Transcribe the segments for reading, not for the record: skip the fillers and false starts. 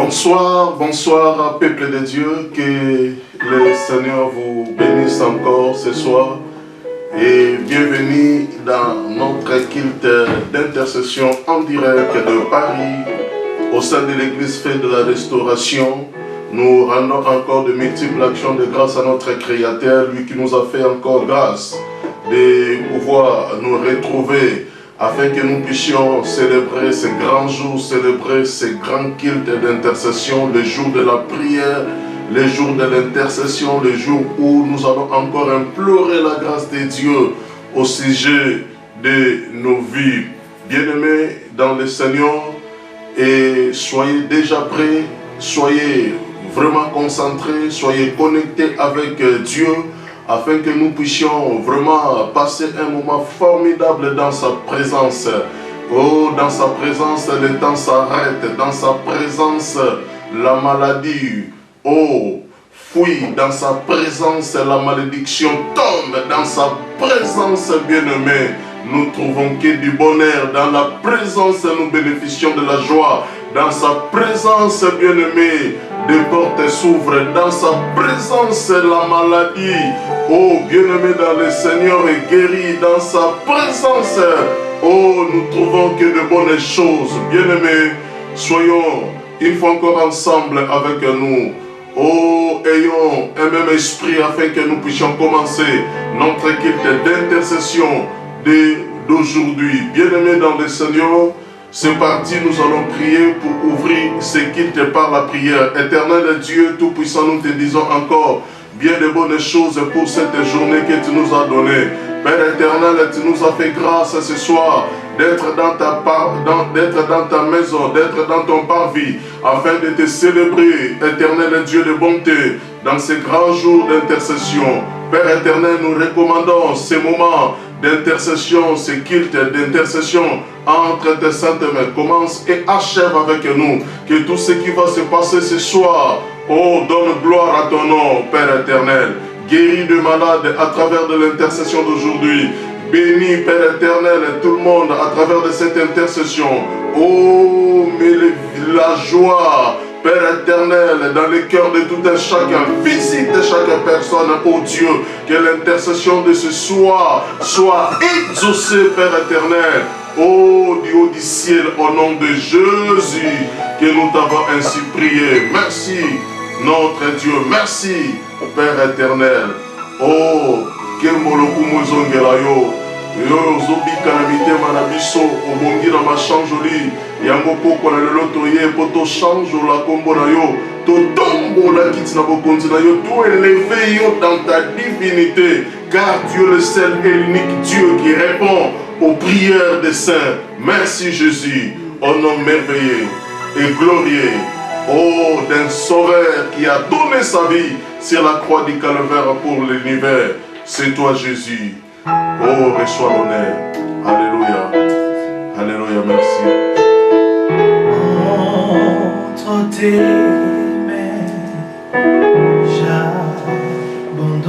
Bonsoir, bonsoir, peuple de Dieu, que le Seigneur vous bénisse encore ce soir et bienvenue dans notre culte d'intercession en direct de Paris au sein de l'église Fête de la Restauration. Nous rendons encore de multiples actions de grâce à notre Créateur, lui qui nous a fait encore grâce de pouvoir nous retrouver afin que nous puissions célébrer ces grands jours, célébrer ces grands cultes d'intercession, le jour de la prière, le jour de l'intercession, le jour où nous allons encore implorer la grâce de Dieu au sujet de nos vies. Bien-aimés dans le Seigneur, et soyez déjà prêts, soyez vraiment concentrés, soyez connectés avec Dieu, afin que nous puissions vraiment passer un moment formidable dans sa présence. Oh, dans sa présence, le temps s'arrête. Dans sa présence, la maladie, oh, fuit. Dans sa présence, la malédiction tombe. Dans sa présence, bien-aimé, nous trouvons que du bonheur. Dans la présence, nous bénéficions de la joie. Dans sa présence, bien-aimé, des portes s'ouvrent. Dans sa présence, la maladie, oh, bien-aimé dans le Seigneur, est guéri. Dans sa présence, oh, nous trouvons que de bonnes choses. Bien-aimé, soyons une fois encore ensemble avec nous. Oh, ayons un même esprit afin que nous puissions commencer notre culte d'intercession d'aujourd'hui. Bien-aimé dans le Seigneur, c'est parti, nous allons prier pour ouvrir ce culte par la prière. Éternel Dieu Tout-Puissant, nous te disons encore bien de bonnes choses pour cette journée que tu nous as donnée. Père éternel, tu nous as fait grâce ce soir d'être dans ta maison, d'être dans ton parvis, afin de te célébrer, éternel Dieu de bonté, dans ces grands jours d'intercession. Père éternel, nous recommandons ces moments d'intercession, ces cultes d'intercession entre tes saintes mains. Commence et achève avec nous. Que tout ce qui va se passer ce soir, oh, donne gloire à ton nom, Père éternel. Guéris de malades à travers de l'intercession d'aujourd'hui. Bénis, Père éternel, tout le monde à travers de cette intercession. Oh, mais la joie, Père éternel, dans le cœur de tout un chacun, visite chaque personne, oh Dieu, que l'intercession de ce soir soit exaucée, Père éternel. Oh, du haut du ciel, au nom de Jésus, que nous t'avons ainsi prié. Merci, notre Dieu, merci, Père éternel. Oh, que moloku mozongela yo. Yo zobi kalamite manabiso obongi na machanjoli yango poko na lelo toye poto change la kombo na yo to tombo la kiti na bokonzi na yo to élever yo dans ta divinité, car Dieu le seul et l'unique Dieu qui répond aux prières des saints. Merci Jésus, au nom merveilleux et glorieux, oh, d'un sauveur qui a donné sa vie sur la croix du calvaire pour l'univers. C'est toi Jésus. Oh, reçois l'honneur. Alléluia. Alléluia, merci. Entre tes mains, j'abandonne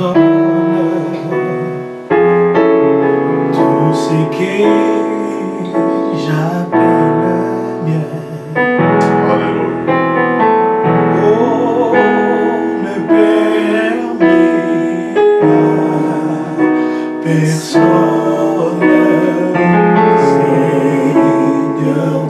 tout ce que j'appelle bien. Alléluia. Oh, ne permets à personne, Seigneur, t'en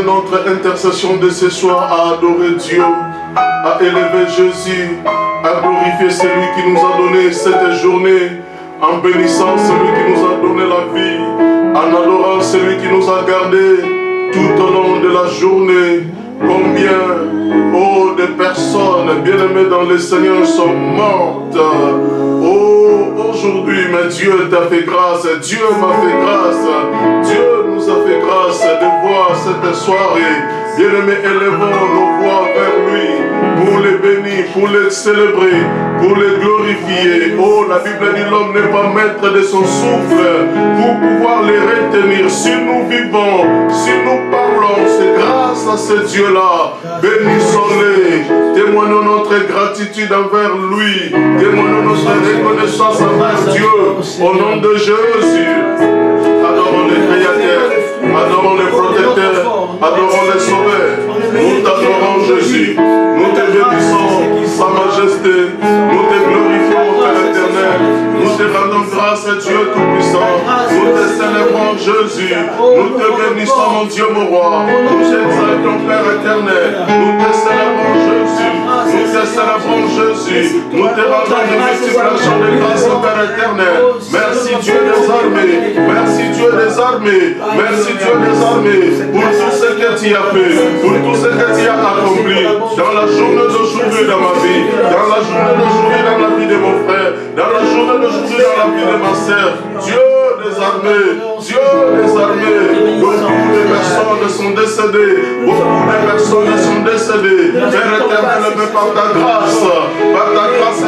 donner notre intercession de ce soir à adorer Dieu, à élever Jésus, à glorifier celui qui nous a donné cette journée, en bénissant celui qui nous a donné la vie, en adorant celui qui nous a gardés tout au long de la journée. Combien, oh, de personnes bien-aimées dans le Seigneur sont mortes. Oh, aujourd'hui, mais Dieu t'a fait grâce, Dieu m'a fait grâce, Dieu nous a fait grâce de voir cette soirée. Bien-aimés, élevons nos voix vers lui pour les bénir, pour les célébrer, pour les glorifier. Oh, la Bible dit l'homme n'est pas maître de son souffle pour pouvoir les retenir. Si nous vivons, si nous parlons, c'est grâce à ce Dieu-là. Bénissons-les, témoignons notre gratitude envers lui, témoignons notre reconnaissance envers Dieu. Au nom de Jésus, adorons les créateurs, adorons les protecteurs, adorons les sauveurs. Nous t'adorons Jésus, nous te bénissons, Sa Majesté, nous te glorifions, Père éternel, nous te rendons grâce à Dieu Tout-Puissant, nous te célébrons Jésus, nous te bénissons mon Dieu, mon roi, nous t'exaltons Père éternel, nous te célébrons Jésus, nous te célébrons Jésus, nous te rendons de multiplication de grâce au Père éternel. Merci Dieu des armées, merci Dieu des armées, merci Dieu des armées pour tout ce que tu as fait, pour tout ce que tu as accompli dans la journée d'aujourd'hui dans ma vie, dans la journée d'aujourd'hui dans la vie de mon frère, dans la journée d'aujourd'hui dans la vie de ma sœur. Dieu des armées, Dieu des armées, beaucoup de personnes sont décédées, beaucoup de personnes sont décédées. Père éternel, mais par ta grâce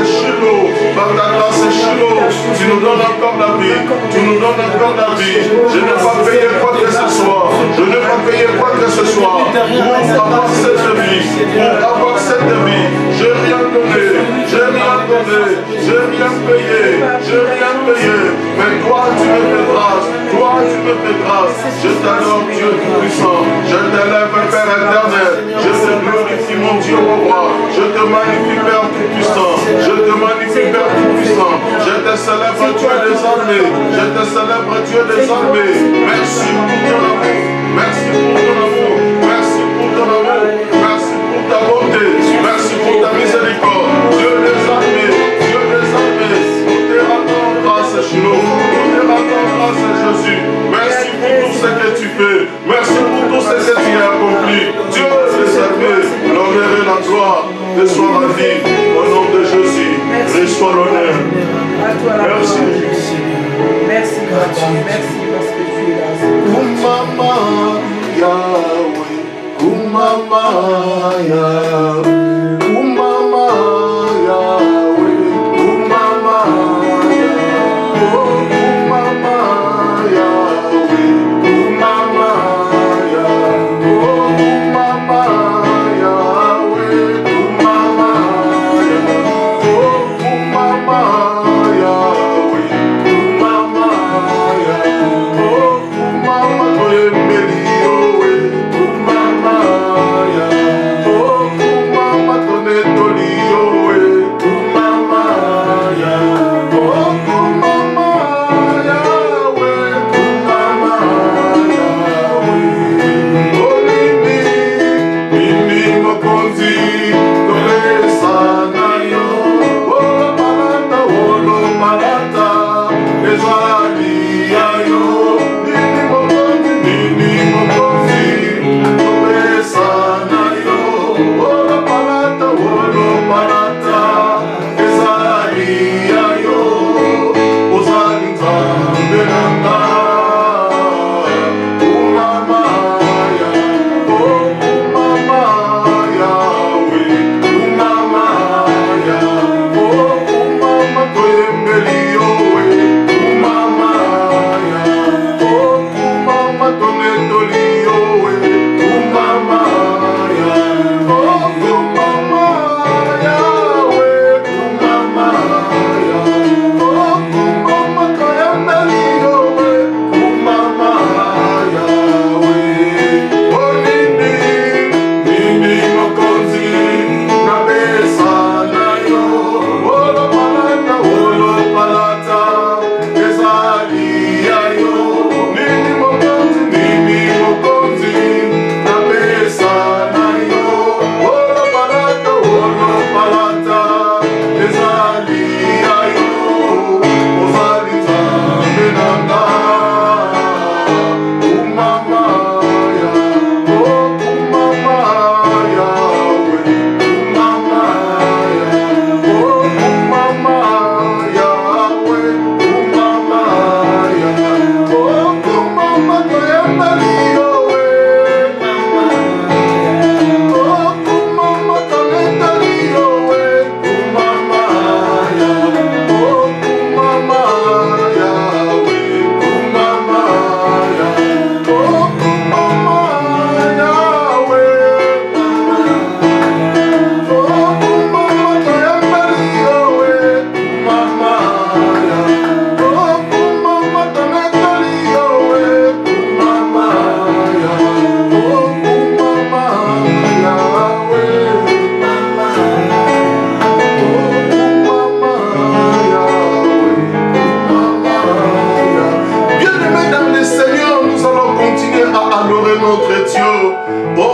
Shiloh, par ta grâce Shiloh, tu nous donnes encore la vie, tu nous donnes encore la vie. Je n'ai pas payé quoi que ce soit, je n'ai pas payé quoi que ce soit pour avoir cette vie, pour avoir cette vie. J'ai rien donné, j'ai rien donné, j'ai rien payé, j'ai rien payé. Mais toi tu me fais grâce, toi tu me fais grâce. Je t'adore Dieu Tout-Puissant, je t'élève Père éternel, je te glorifie mon Dieu mon roi, je te magnifie Père Tout-Puissant, je te magnifie Père Tout-Puissant, je te célèbre Dieu des armées, je te célèbre Dieu des armées. Merci pour ton amour, merci pour ton amour, merci pour ton amour, merci pour ta bonté, merci pour ta miséricorde. Dieu des armées, nous te rendons grâce Shiloh, nous te rendons grâce Jésus. Merci pour tout ce que tu fais, merci pour tout ce que tu as accompli. Dieu des armées, l'honneur et la gloire te soient rendus au nom de Jésus. Reçois l'honneur. Merci. Merci papa, merci parce que tu es là. Kumama Yahweh, Kumama Yahweh, Kumama Yahweh, Kumama Yahweh, Kumama Yahweh, Kumama Yahweh, Kumama Yahweh, Kumama Yahweh, Kumama Yahweh, Kumama Yahweh, Kumama Yahweh, Kumama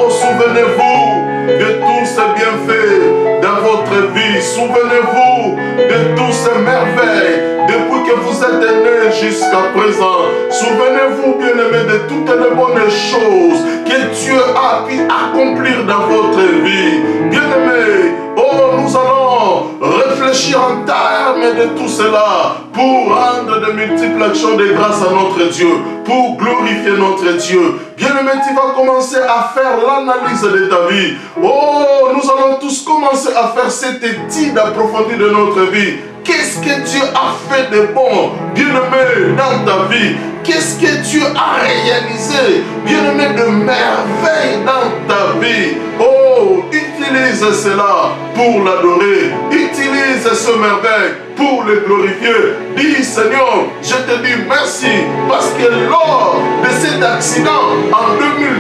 Oh, souvenez-vous de tous ces bienfaits dans votre vie. Souvenez-vous de tous ces merveilles depuis que vous êtes nés jusqu'à présent. Souvenez-vous, bien-aimés, de toutes les bonnes choses que Dieu a pu accomplir dans votre vie. Bien-aimés, oh, nous allons réfléchir en termes de tout cela pour rendre de multiples actions de grâce à notre Dieu, pour glorifier notre Dieu. Bien-aimé, tu vas commencer à faire l'analyse de ta vie. Oh, nous allons tous commencer à faire cette étude approfondie de notre vie. Qu'est-ce que Dieu a fait de bon, bien-aimé, dans ta vie? Qu'est-ce que Dieu a réalisé, bien-aimé, de merveille dans ta vie? Oh, utilise cela pour l'adorer. Utilise ce merveille pour le glorifier. Dis, Seigneur, je te dis merci parce que lors de cet accident en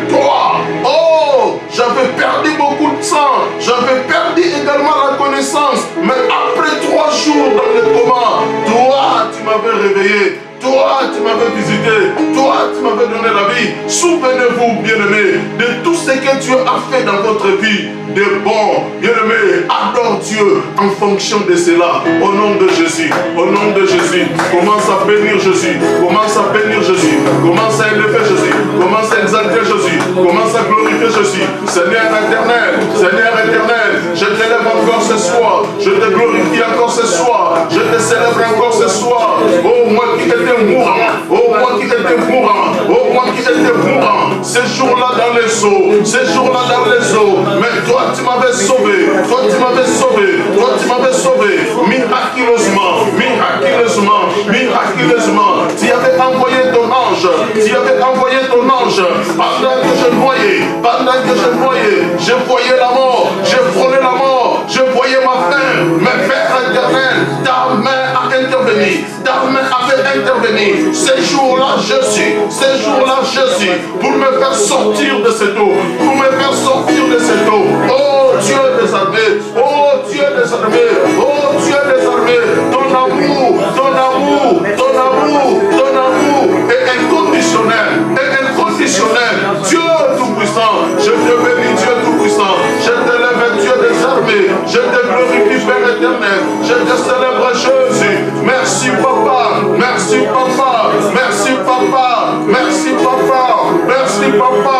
2003, oh, j'avais perdu beaucoup de sang. J'avais perdu également la connaissance. Mais après 3 jours dans le coma, toi, tu m'avais réveillé. Toi, tu m'avais visité. Toi, tu m'avais donné la vie. Souvenez-vous, bien-aimés, de tout ce que Dieu a fait dans votre vie. De bon, bien-aimés, adore Dieu en fonction de cela. Au nom de Jésus. Au nom de Jésus. Commence à bénir Jésus. Commence à bénir Jésus. Commence à élever Jésus. Commence à exalter Jésus. Commence à glorifier Jésus. Seigneur éternel. Seigneur éternel. Je t'élève encore ce soir. Je te glorifie encore ce soir. Je te célèbre encore ce soir. Oh, moi qui étais mourant. Oh, moi qui étais mourant. Oh, moi qui étais mourant. Ces jours-là dans les eaux. Ces jours-là dans les eaux. Mais toi, tu m'avais sauvé. Toi, tu m'avais sauvé. Toi, tu m'avais sauvé. Miraculeusement. Miraculeusement. Miraculeusement. Tu avais envoyé ton ange. Tu avais envoyé ton ange. Pendant que je noyais. Pendant que je noyais. Je voyais la mort. Je frôlais la mort. Je voyais ma fin. Mais Père éternel, ta main a intervenu. Ta main avait intervenu. Ces jours-là, je suis. Ces jours-là, je suis. Pour me faire sortir de cette eau. Pour me faire sortir de cette eau. Oh Dieu des armées. Oh Dieu des armées. Oh Dieu des armées. Ton amour. Ton amour. Ton amour. Ton amour est inconditionnel. Est inconditionnel. Dieu Tout-Puissant. Je te bénis, Dieu Tout-Puissant. Je te lève, Dieu des armées. Je te glorifie, Père éternel. Je te célèbre, Jésus. Merci, Papa. Merci, Papa. Merci, Papa. Merci, Papa. Merci, Papa.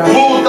Pour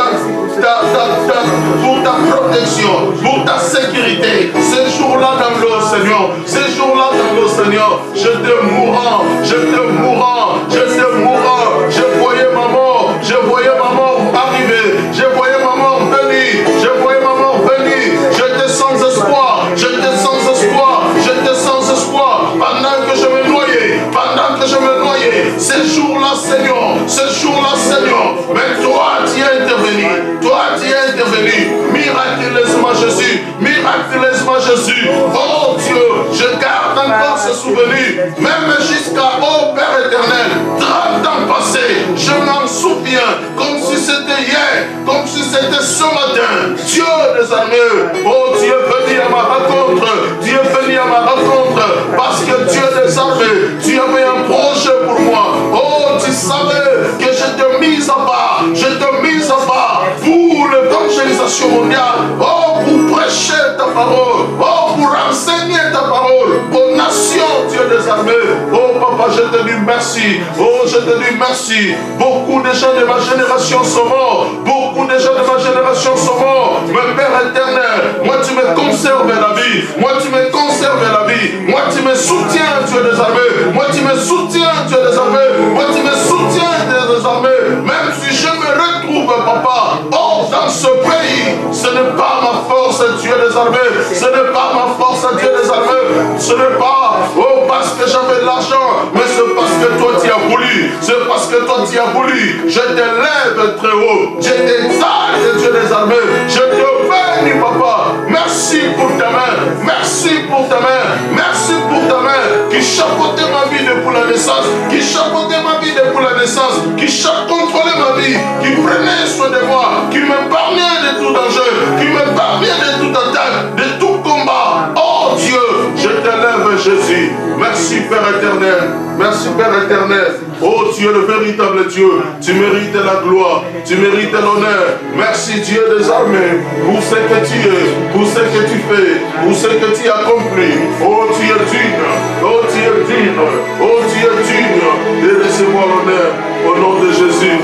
ta protection, pour ta sécurité. Ces jours-là dans l'eau, Seigneur. Ces jours-là dans l'eau, Seigneur. Je te mourant. Je te mourant. Je te mourant. Je voyais ma mort. Je voyais ma mort arriver. Je voyais ma mort venir. Je voyais ma mort venir. J'étais sans espoir. J'étais sans espoir. J'étais sans espoir. Pendant que je me noyais. Pendant que je me noyais. Ces jours-là, Seigneur. Ces jours-là, Seigneur. Mais toi, tu es intervenu. Toi, tu es intervenu. Miraculeusement, Jésus. Miraculeusement, Jésus. Oh Dieu, je garde encore ce souvenir. Même jusqu'à, oh Père éternel, 30 ans passés, je m'en souviens comme si c'était hier, comme si c'était ce matin. Dieu des armées, oh Dieu est venu à ma rencontre. Dieu est venu à ma rencontre parce que Dieu des armées, tu avais un projet pour moi. Oh, tu savais que je t'ai mis à part. Je t'ai mis à part pour l'évangélisation mondiale. Oh, pour prêcher ta parole. Oh, pour enseigner ta parole aux nations, Dieu des armées. Oh, Papa, je te dis merci. Oh, je te dis merci. Beaucoup de gens de ma génération sont morts. Beaucoup de gens de ma génération sont morts. Mais Père éternel, moi, tu me conserves la vie. Moi, tu me conserves la vie. Moi, tu me soutiens, Dieu des armées. Moi, tu me soutiens, Dieu des armées. Moi, tu me soutiens, Dieu des armées. Même si je me retrouve, Papa, oh, dans ce pays, ce n'est pas ma force, Dieu des armées. Ce n'est pas ma force, Dieu des armées. Ce n'est pas, oh, parce que j'avais de l'argent, mais c'est parce que toi tu as voulu. C'est parce que toi tu as voulu. Je t'élève très haut. Je t'exalte, Dieu des armées. Je te bénis, Papa. Merci pour ta main. Merci pour ta main. Merci pour ta main qui chapeautait ma vie depuis la naissance. Qui chapeautait ma vie depuis la naissance. Qui contrôlait ma vie. Qui prenait soin de moi. Qui m'épargnait de tout danger. Qui m'épargnait de toute attaque. De tout combat. Oh Dieu, je t'élève, Jésus. Merci Père éternel. Merci Père éternel. Oh, tu es le véritable Dieu. Tu mérites la gloire. Tu mérites l'honneur. Merci Dieu des armées pour ce que tu es, pour ce que tu fais, pour ce que tu accomplis. Oh, tu es digne. Oh, tu es digne. Oh, tu es digne de recevoir l'honneur au nom de Jésus.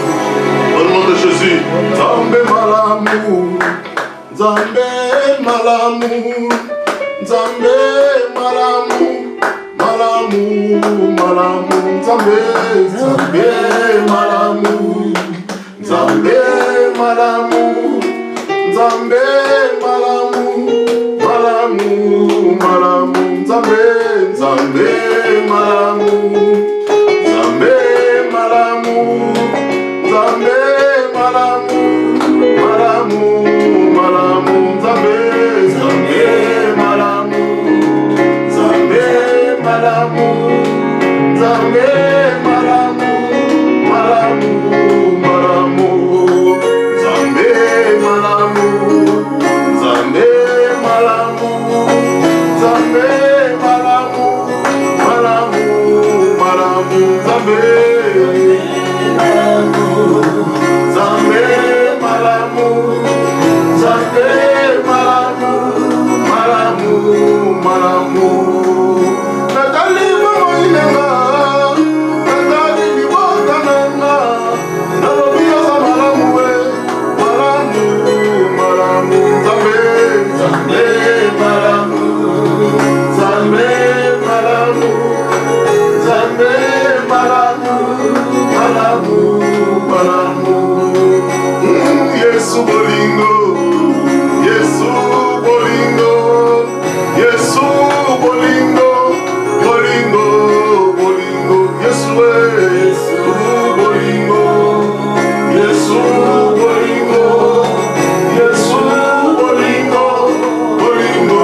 Au nom de Jésus. Zambé malamu. Zambé malamu. Zambé malamu. Malamu, malamu, Zambé, Zambé, malamu, Zambé, malamu, Zambé, malamu, malamu, malamu, Zambé, Zambé, malamu, Zambé, malamu, Zambé, malamu, malamu, malamu, Zambé, Zambé, malamu. Malamu, Zambé, malamu, malamu, malamu, Zambé, malamu, Zambé, malamu, Zambé, malamu, malamu, malamu, Zambé, Zambé, malamu, Zambé, malamu, malamu, malamu. Yesu bolingo, Yesu bolingo, Yesu bolingo, bolingo, bolingo, Yesu bolingo, Yesu bolingo, Yesu bolingo, bolingo,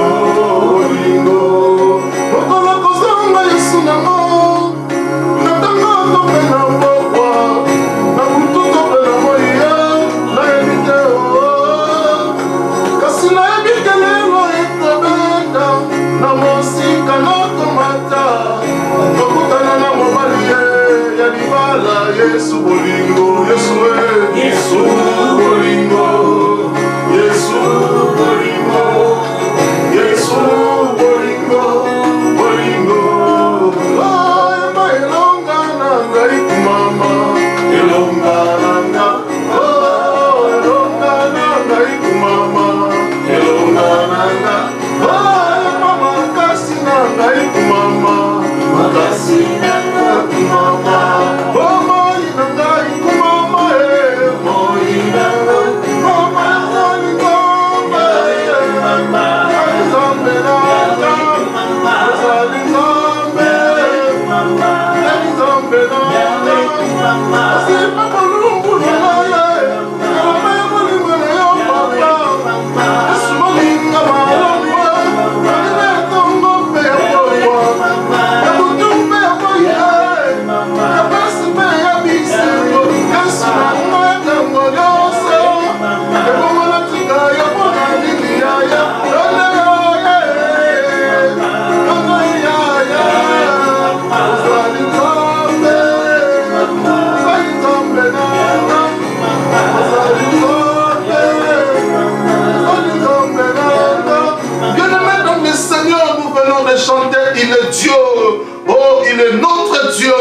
bolingo. Mokolo kozanga Yesu nango, natanga kopena mbokwa, na mutu kopena moya, na ebite o. Kasi na ebike lelo etobeta, na mosika na komata, tokutana na mobali ya libala. Yesu bolingo, Yesu Yesu bolingo, Yesu bolingo, Yesu bolingo, bolingo. Oh, ema elonga na ngai kumama, elonga na nga. Oh, elonga na ngai kumama, elonga na nga. Oh, ema makasi na ngai kumama, makasi na nga kumama. Oh, moi na ngai kumama, moi na ngai kumama, ngai kumama, mama. Nzambe na nga, azali Nzambe, Nzambe na nga, asipa bolumbu na ngai, elombe bolingo na yo papa, Yesu molinga malamu, alina etongo mpe ya pokwa, ya butu mpe ya boye, ya pasi mpe ya bisengo, Yesu na ngai ntango nyonso, ebongo na tika ya mpona nini yaya, yone yoye, yone yaya, ozali Nzambe, ozali Nzambe na nga, ozali Nzambe, ozali Nzambe na nga. Bien-aimés dans le Seigneur, nous venons de chanter, il est Dieu, oh, il est notre Dieu,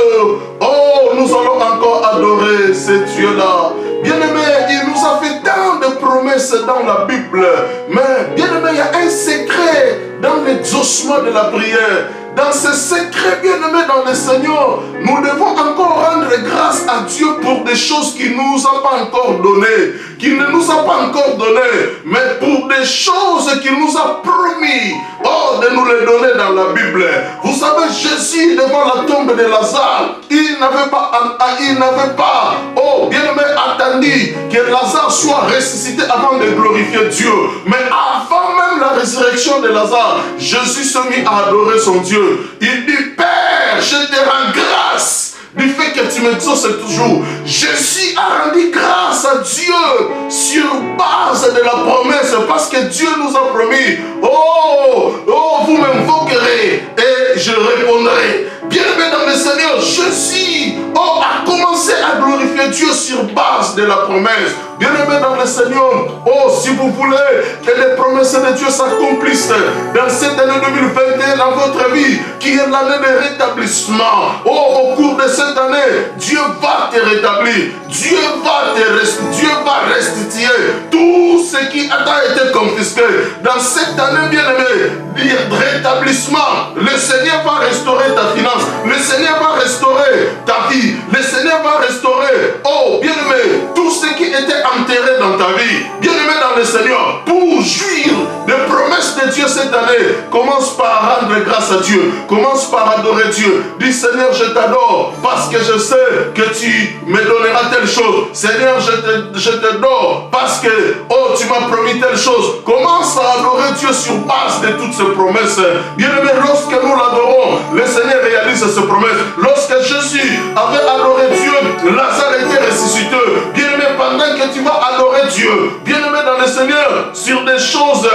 oh, nous allons encore adorer ce Dieu-là. Bien-aimé, il nous a fait tant de promesses dans la Bible, mais bien-aimé, il y a un secret dans l'exaucement de la prière. Dans ce secret, bien-aimé dans le Seigneur, nous devons encore rendre grâce à Dieu pour des choses qu'il ne nous a pas encore données, qu'il ne nous a pas encore données, mais pour des choses qu'il nous a promis, oh, de nous les donner dans la Bible. Vous savez, Jésus, devant la tombe de Lazare, il n'avait pas, oh, bien-aimé, attendu que Lazare soit ressuscité avant de glorifier Dieu. Mais avant même la résurrection de Lazare, Jésus se mit à adorer son Dieu. Il dit, Père, je te rends grâce du fait que tu m'exauces toujours. Jésus a rendu grâce à Dieu sur base de la promesse, parce que Dieu nous a promis, oh, vous m'invoquerez et je répondrai. Bien-aimé dans le Seigneur, Jésus a commencé à glorifier Dieu sur base de la promesse. Bien-aimé dans le Seigneur, si vous voulez que les promesses de Dieu s'accomplissent dans cette année 2021 dans votre vie, qui est l'année de rétablissement, au cours de cette année, Dieu va te rétablir, Dieu va restituer tout ce qui a été confisqué. Dans cette année, bien-aimé, rétablissement, le Seigneur va restaurer ta finance, le Seigneur va restaurer ta vie, le Seigneur va restaurer, bien-aimé, tout ce qui était enterré dans ta vie. Bien-aimé dans le Seigneur, pour jouir des promesses de Dieu cette année, commence par rendre grâce à Dieu, commence par adorer Dieu. Dis Seigneur, je t'adore parce que je sais que tu me donneras telle chose. Seigneur, je t'adore parce que tu m'as promis telle chose. Commence à adorer Dieu sur base de toutes ces promesses. Bien-aimé, lorsque nous l'adorons, le Seigneur réalise ses promesses. Lorsque Jésus avait adoré Dieu, Lazare était ressuscité. Bien-aimé, pendant que tu vas adorer Dieu, bien-aimé dans le Seigneur, sur des choses,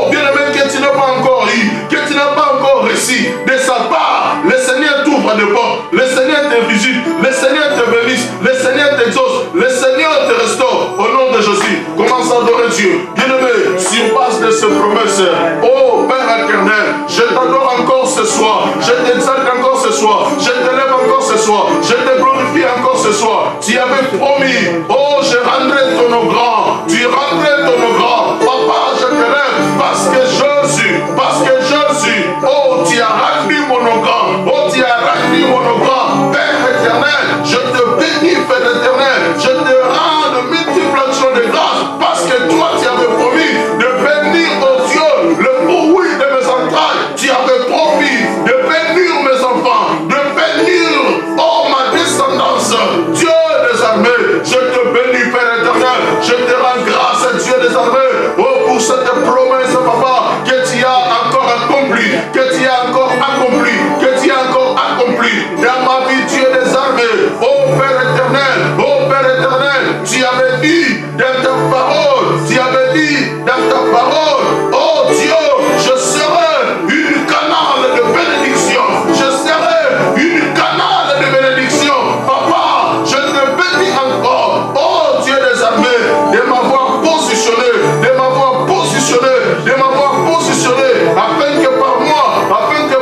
bien-aimé, que tu n'as pas encore eu, que tu n'as pas encore reçu de sa part, le Seigneur t'ouvre des portes, le Seigneur te visite, le Seigneur te bénisse, le Seigneur t'exauce, le Seigneur te restaure. Au nom de Jésus, commence à adorer Dieu. Bien-aimé, sur base de ses promesses, Père éternel, je t'adore encore ce soir, je t'exalte encore ce soir, je t'élève encore ce soir, je te glorifie encore ce soir. Tu avais promis, je rendrai ton nom grand, tu rendrais ton nom grand. Papa, je t'élève parce que Jésus, tu as rendu mon nom grand, tu as rendu mon nom grand. Père éternel, je te bénis, Père éternel, je te rends de multiples actions de grâce parce que toi, tu avais promis de bénir, Dieu, le bruit de mes entrailles. Tu avais promis de bénir mes enfants, de bénir, ma descendance. Dieu des armées, je te bénis, Père éternel, je te rends grâce, Dieu des armées, pour cette promesse, papa, que tu as encore accompli, que tu as encore accompli, que tu as encore accompli dans ma vie, Dieu des armées. Père éternel, tu avais dit dans ta parole, Dieu, je serai une canal de bénédiction, papa, je te bénis encore, Dieu des armées, de m'avoir positionné, afin que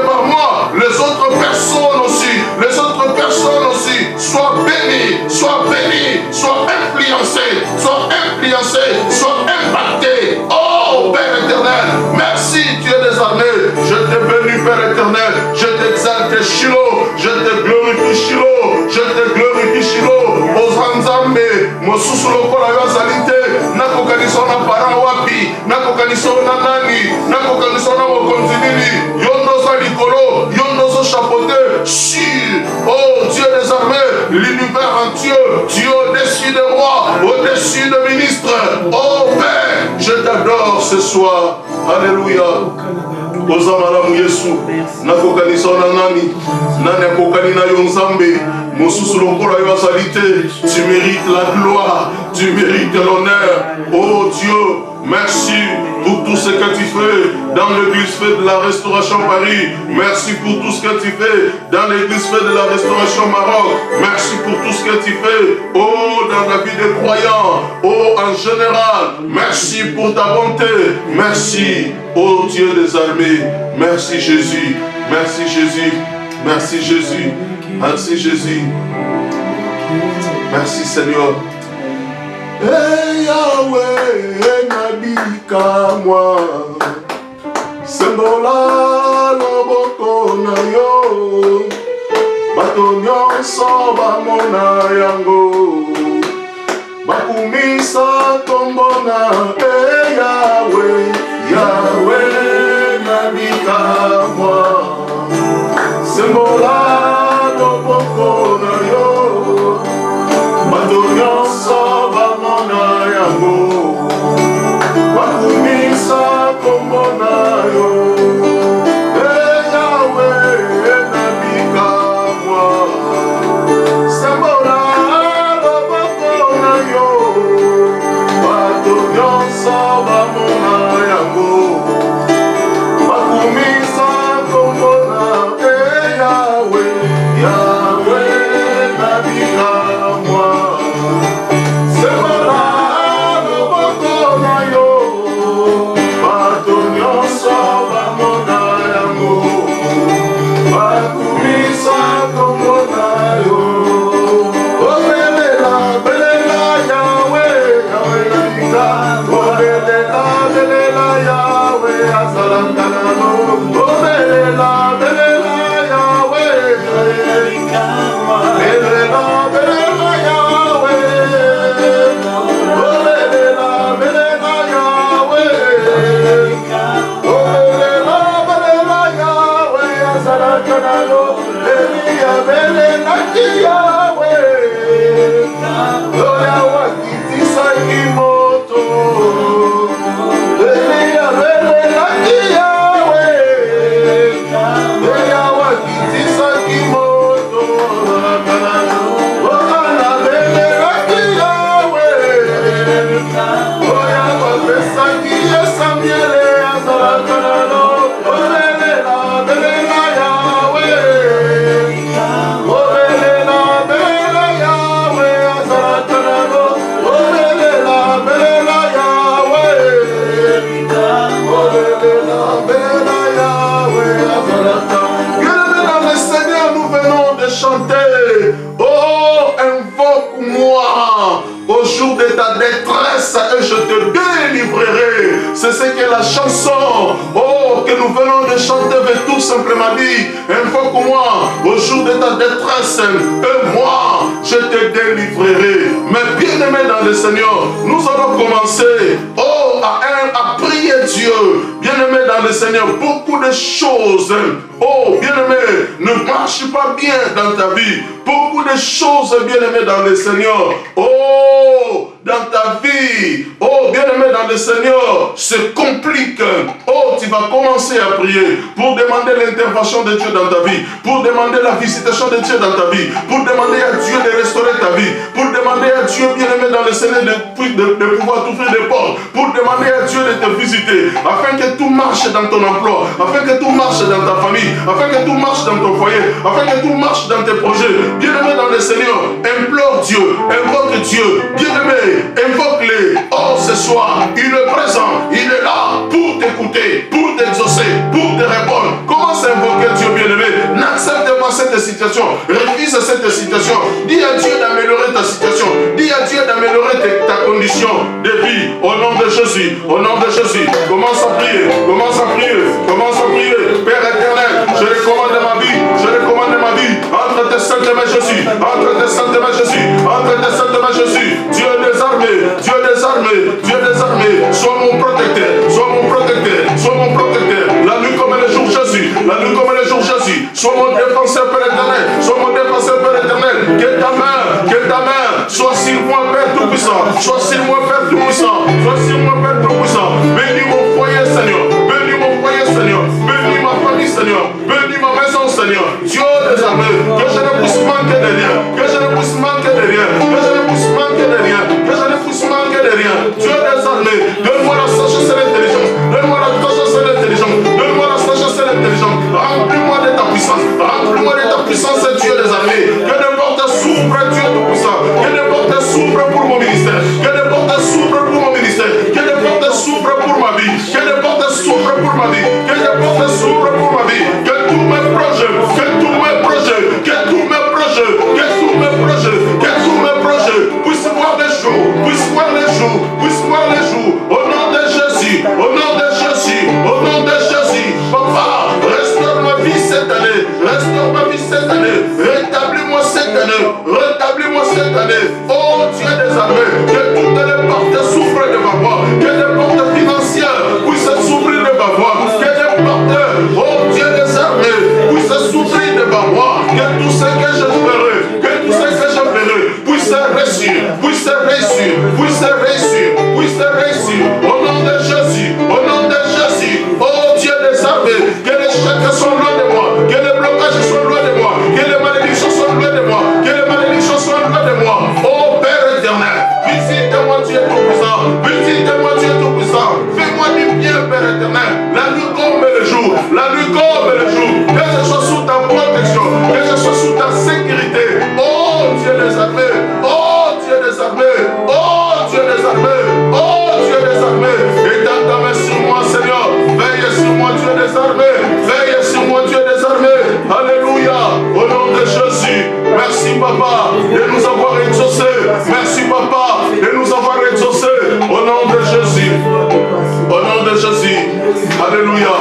par moi, les autres personnes aussi soient bénies, soient influencées, soient impactées. Père éternel, merci Dieu des armées, je te bénis Père éternel, je t'exalte Shiloh, je te glorifie Shiloh, Ozanzambe, Mosusu lokola yo azalite, nakokaniso na para wapi, nakokaniso na nani, nakokaniso na mokonzi nini, yondozo likolo, yondozo chapeauté, sur, Dieu des armées, l'univers entier, tu es au-dessus des rois, au-dessus des ministres, Père, je t'adore ce soir, alléluia. Ozamalamu Yesu, nakokanisa na nani akokani na yo Nzambe, mosusu lokola yo azalite, tu mérites la gloire, tu mérites l'honneur, Dieu, merci pour tout ce que tu fais dans l'église Fête de la Restauration Paris, merci pour tout ce que tu fais dans l'église Fête de la Restauration Maroc, merci pour tout ce que tu fais, dans la vie des croyants, en général, merci pour ta bonté, merci, Dieu des armées, merci Jésus, merci Jésus, merci Jésus, merci Jésus, merci Seigneur. Hey Yahweh, nabika moi, sembola loboko na yo, bato nyonso bamona yango, bakumisa kombo na. Hey Yahweh, Yahweh, nabika moi, sembola loboko na yo, bato nyonso bamona yango, bakumisa kombo na yo. Hey Yahweh, nabika moi, sembola loboko na yo, bato nyonso bamona yango, bakumisa kombo na yo. C'est ce que la chanson, que nous venons de chanter veut tout simplement dire. Invoque-moi au jour de ta détresse, et moi, je te délivrerai. Mais bien aimé dans le Seigneur, nous allons commencer, à prier Dieu. Bien aimé dans le Seigneur, beaucoup de choses, bien aimé, ne marchent pas bien dans ta vie. Beaucoup de choses, bien aimé dans le Seigneur, dans ta vie, bien aimé dans le Seigneur, se complique. Tu vas commencer à prier pour demander l'intervention de Dieu dans ta vie, pour demander la visitation de Dieu dans ta vie, pour demander à Dieu de restaurer ta vie, pour demander à Dieu, bien aimé dans le Seigneur, de pouvoir t'ouvrir des portes, pour demander à Dieu de te visiter, afin que tout marche dans ton emploi, afin que tout marche dans ta famille, afin que tout marche dans ton foyer, afin que tout marche dans tes projets. Bien aimé dans le Seigneur, implore Dieu, invoque Dieu, bien aimé, invoque-les. Ce soir, il est présent, il est là pour t'écouter, pour t'exaucer, pour te répondre. Commence à invoquer Dieu, bien aimé. N'accepte pas cette situation, refuse cette situation. Dis à Dieu d'améliorer ta situation, dis à Dieu d'améliorer ta condition de vie. Au nom de Jésus, au nom de Jésus, commence à prier, commence à prier, commence à prier. Père éternel, je recommande ma vie, je recommande ma vie entre tes saintes mains, Jésus, entre tes saintes mains, Jésus, entre tes saintes mains, Jésus. Dieu des armées, Dieu des armées, Dieu des armées, sois mon protecteur, sois mon protecteur, sois mon protecteur. La nuit comme le jour, Jésus, la nuit comme le jour, Jésus, sois mon défenseur, Père éternel, sois mon défenseur, Père éternel. Que ta main soit sur moi, Père tout-puissant, sois sur moi, Père tout-puissant, sois sur moi, Père tout-puissant. Bénis mon foyer, Seigneur, bénis mon foyer, Seigneur, bénis ma famille, Seigneur, bénis ma maison, Seigneur. Dieu des armées, que je ne puisse manquer de rien, que je ne puisse manquer de rien, que je ne puisse manquer de rien, que je ne puisse manquer de rien. Dieu des armées, donne-moi la sagesse et l'intelligence, donne-moi la sagesse et l'intelligence, donne-moi la sagesse et l'intelligence. Remplis-moi de ta puissance, remplis-moi de ta puissance, Dieu des armées. Que ne porte souffre, Dieu tout-puissant, que ne porte souffre pour mon ministère, que ne porte souffre pour mon ministère, que ne porte souffre pour ma vie, que ne porte souffre pour ma vie, que ne porte souffre pour ma vie, que tous mes projets, que tous mes projets, que tous mes projets, que tous mes projets, que tous mes projets puissent voir les jours, puissent voir les jours, puissent voir les jours, au nom de Jésus, au nom de Jésus, au nom de Jésus. Papa, restaure ma vie cette année, restaure ma vie cette année, rétablis-moi cette année, rétablis-moi cette année. Oh Dieu des armées, que toutes les portes s'ouvrent devant moi, que les portes financières puissent s'ouvrir devant moi, que les portes, oh Dieu des armées, puissent s'ouvrir devant moi, que tout ce que je ferai, que tout ce que je ferai puisse réussir, puisse réussir, puisse réussir, puisse réussir. Au nom de Jésus, au nom de Jésus, oh Dieu des armées, que les chèques soient loin de moi, que les blocages soient loin de moi, que les malédictions soient loin de moi, que les malédictions soient loin de moi. Oh Père éternel, visite-moi Dieu tout-puissant, visite-moi Dieu tout-puissant, fais-moi du bien Père éternel, la nuit comme le jour, la nuit comme le jour, que je sois sous ta protection, que je sois sous ta sécurité. Oh Dieu des armées, oh Dieu des armées, oh Dieu des armées, oh Dieu des armées, étends ta main sur moi Seigneur, veille sur moi Dieu des armées, veille sur moi Dieu des armées. Alléluia, au nom de Jésus. Merci Papa de nous avoir exaucés, merci Papa de nous avoir exaucés, au nom de Jésus, au nom de Jésus. Alléluia.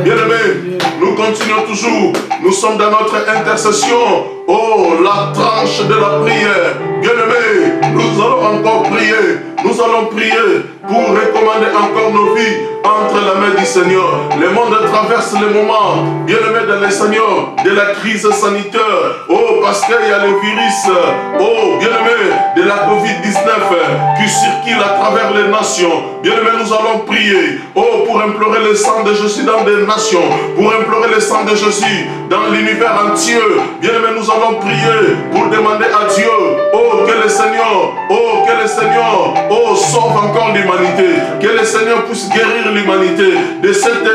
Bien-aimés, nous continuons toujours, nous sommes dans notre intercession. Oh, la tranche de la prière. Bien-aimés, nous allons encore prier, nous allons prier pour recommander encore nos vies entre la main du Seigneur. Le monde traverse les moments, bien-aimé dans le Seigneur, de la crise sanitaire. Oh, parce qu'il y a le virus, oh, bien-aimé, de la COVID-19 qui circule à travers les nations. Bien-aimé, nous allons prier, oh, pour implorer le sang de Jésus dans des nations, pour implorer le sang de Jésus dans l'univers entier. Bien-aimé, nous allons prier pour demander à Dieu, oh, que le Seigneur, oh, que le Seigneur, oh, sauve encore l'humanité, que le Seigneur puisse guérir l'humanité de cette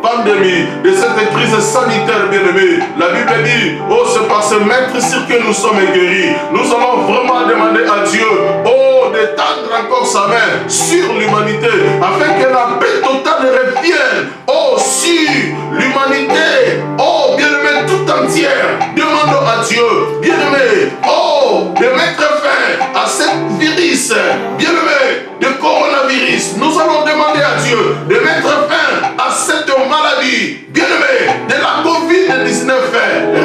pandémie, de cette crise sanitaire, bien-aimé. La Bible dit, oh, c'est par ce maître sur que nous sommes guéris. Nous allons vraiment demander à Dieu, oh, d'étendre encore sa main sur l'humanité, afin que la paix totale revienne, oh, sur l'humanité, oh, bien-aimé, tout entière. Demandons à Dieu, bien-aimé, oh, de mettre fin à cette virus, bien-aimé, de coronavirus. Nous allons demander à Dieu de mettre fin à cette maladie, bien-aimé, de la COVID-19.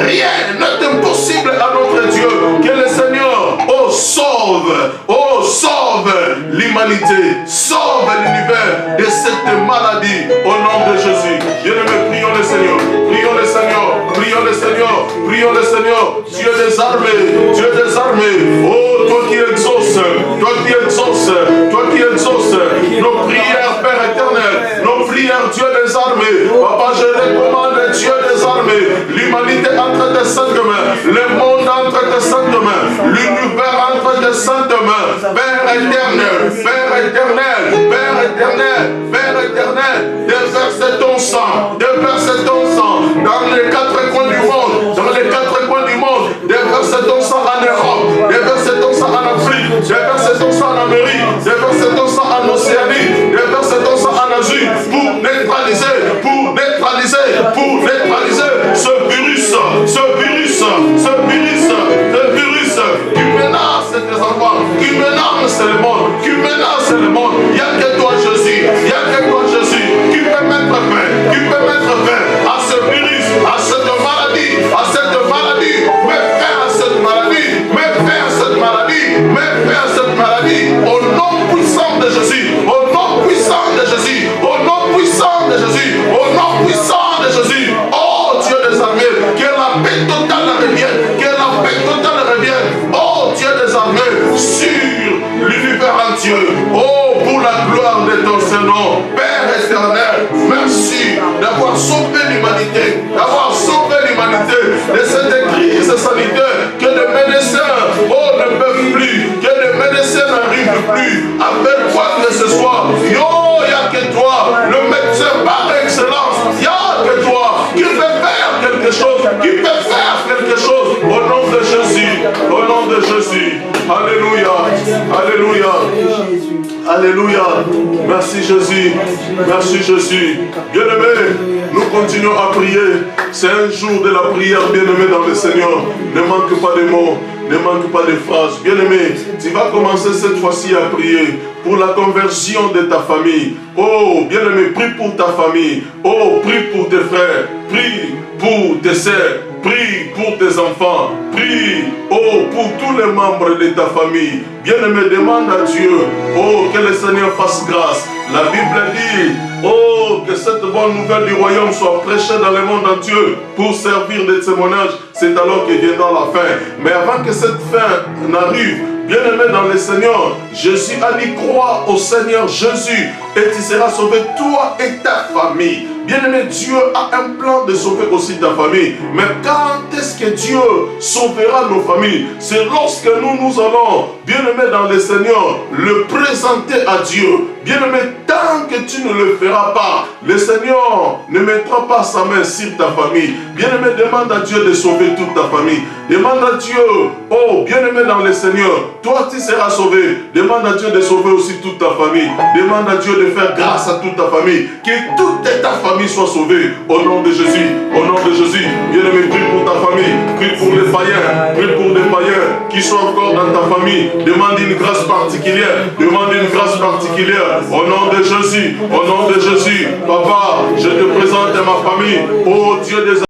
Rien n'est impossible à notre Dieu. Que le Seigneur, oh, sauve l'humanité, sauve l'univers de cette maladie au nom de Jésus. Bien-aimé, prions le Seigneur, prions le Seigneur, prions le Seigneur, prions le Seigneur. Dieu des armées, Dieu des armées, oh, toi qui exauces, toi qui exauces, toi qui exauces nos prières, Père éternel, nos prières, Dieu des armées. Papa, je recommande, Dieu des armées, l'humanité entre tes saintes mains, le monde entre tes saintes mains, l'univers entre tes saintes mains. Père éternel, Père éternel, Père éternel, Père éternel, déverse ton sang, déverse ton sang dans les quatre coins du monde, dans les quatre coins du monde, déverse ton sang en Europe, déverse ton sang en Afrique, déverse ton sang en Amérique, déverse ton sang en Océanie, déverse ton sang en Asie, pour neutraliser ce virus qui menace tes enfants, qui menace le monde, qui menace le monde. Il n'y a que toi, Jésus, il n'y a que toi, Jésus, qui peut mettre fin à ce virus, à cette maladie, mets fin à cette maladie, mets fin à cette maladie, mets fin à cette maladie, au nom puissant de Jésus, au nom puissant de Jésus, au nom puissant de Jésus, au nom puissant de Jésus. Oh Dieu des armées, que la paix totale revienne, que la paix totale revienne. Oh Dieu des armées, sur l'univers entier. Oh, pour la gloire de ton Saint-Nom, Père éternel, merci d'avoir sauvé l'humanité, de cette crise sanitaire, que les médecins, oh, ne peuvent plus, que les médecins n'arrivent plus à faire quoi que ce soit. Yo, il n'y a que toi, le médecin par excellence, il n'y a que toi qui peut faire quelque chose, au nom de Jésus, au nom de Jésus. Alléluia, alléluia, alléluia. Merci Jésus, merci Jésus. Bien-aimé, nous continuons à prier. C'est un jour de la prière, bien-aimé dans le Seigneur. Ne manque pas de mots, ne manque pas de phrases. Bien-aimé, tu vas commencer cette fois-ci à prier pour la conversion de ta famille. Oh, bien-aimé, prie pour ta famille. Oh, prie pour tes frères. Prie pour tes sœurs. Prie pour tes enfants. Prie, oh, pour tous les membres de ta famille. Bien-aimé, demande à Dieu, oh, que le Seigneur fasse grâce. La Bible dit, oh, que cette bonne nouvelle du royaume soit prêchée dans le monde entier pour servir de témoignage. C'est alors que viendra la fin. Mais avant que cette fin n'arrive, bien-aimé dans le Seigneur, Jésus a dit, crois au Seigneur Jésus et tu seras sauvé, toi et ta famille. Bien-aimé, Dieu a un plan de sauver aussi ta famille. Mais quand est-ce que Dieu sauvera nos familles? C'est lorsque nous allons, bien-aimé dans le Seigneur, le présenter à Dieu. Bien-aimé, tant que tu ne le feras pas, le Seigneur ne mettra pas sa main sur ta famille. Bien-aimé, demande à Dieu de sauver toute ta famille. Demande à Dieu, oh, bien-aimé dans le Seigneur, toi tu seras sauvé. Demande à Dieu de sauver aussi toute ta famille. Demande à Dieu de faire grâce à toute ta famille. Que toute ta famille soit sauvée au nom de Jésus. Au nom de Jésus. Bien-aimé, prie pour ta famille. Prie pour les païens. Prie pour les païens qui sont encore dans ta famille. Demande une grâce particulière. Demande une grâce particulière. Au nom de Jésus. Au nom de Jésus. Papa, je te présente ma famille. Oh Dieu des